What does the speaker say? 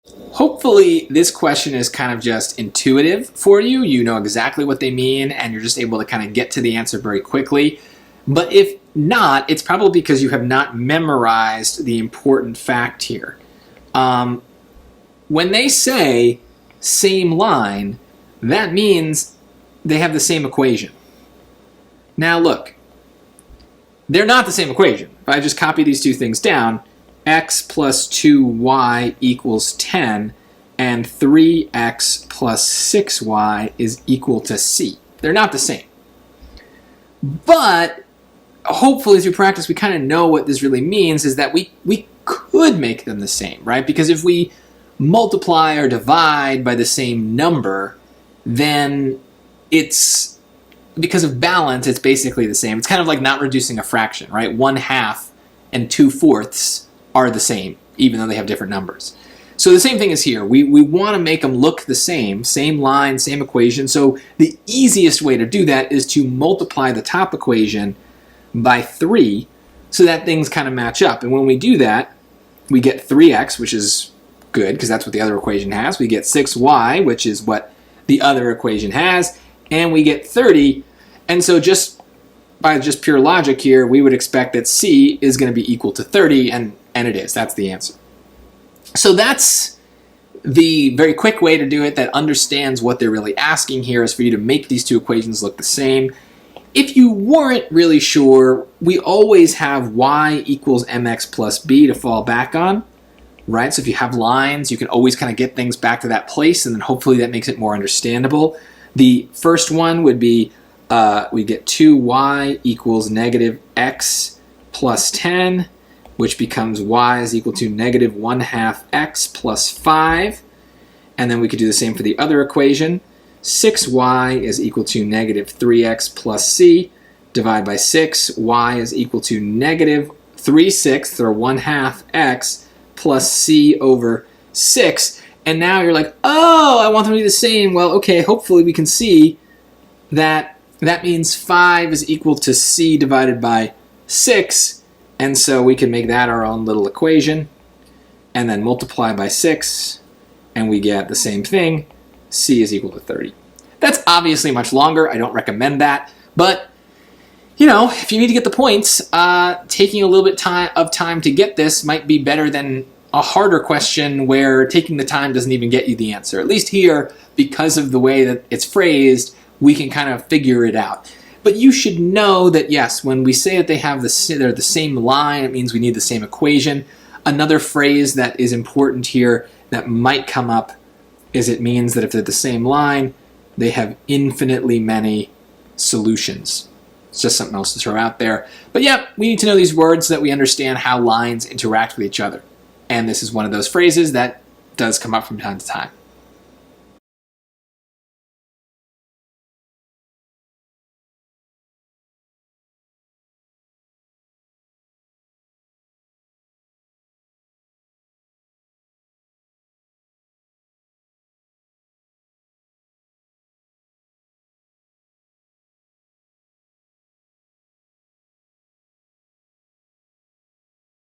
Hopefully this question is kind of just intuitive for you. You know exactly what they mean and you're just able to kind of get to the answer very quickly. But if not, it's probably because you have not memorized the important fact here. When they say same line, that means they have the same equation. Now look, they're not the same equation. If I just copy these two things down, x plus 2y equals 10, and 3x plus 6y is equal to c. They're not the same. But hopefully through practice we kind of know what this really means is that we could make them the same, right? Because if we multiply or divide by the same number, then it's, because of balance, it's basically the same. It's kind of like not reducing a fraction, right? 1/2 and 2/4 are the same, even though they have different numbers. So the same thing is here. We want to make them look the same line, same equation. So the easiest way to do that is to multiply the top equation by 3 so that things kind of match up. And when we do that, we get 3x, which is good because that's what the other equation has. We get 6y, which is what the other equation has, and we get 30. And so just by just pure logic here, we would expect that c is going to be equal to 30, and it is. That's the answer. So that's the very quick way to do it that understands what they're really asking here, is for you to make these two equations look the same. If you weren't really sure, we always have y equals mx plus b to fall back on, right? So if you have lines, you can always kind of get things back to that place, and then hopefully that makes it more understandable. The first one would be, we get 2y equals negative x plus 10, which becomes y is equal to negative 1/2 x plus 5. And then we could do the same for the other equation. 6y is equal to negative 3x plus c. Divide by 6, y is equal to negative 3/6 or 1/2 x plus c over 6. And now you're like, oh, I want them to be the same. Well, okay, hopefully we can see that that means 5 is equal to c divided by 6. And so we can make that our own little equation and then multiply by 6, and we get the same thing. C is equal to 30. That's obviously much longer. I don't recommend that. But, you know, if you need to get the points, taking a little bit of time to get this might be better than a harder question where taking the time doesn't even get you the answer. At least here, because of the way that it's phrased, we can kind of figure it out. But you should know that, yes, when we say that they're the same line, it means we need the same equation. Another phrase that is important here that might come up is it means that if they're the same line, they have infinitely many solutions. It's just something else to throw out there. But yeah, we need to know these words so that we understand how lines interact with each other. And this is one of those phrases that does come up from time to time.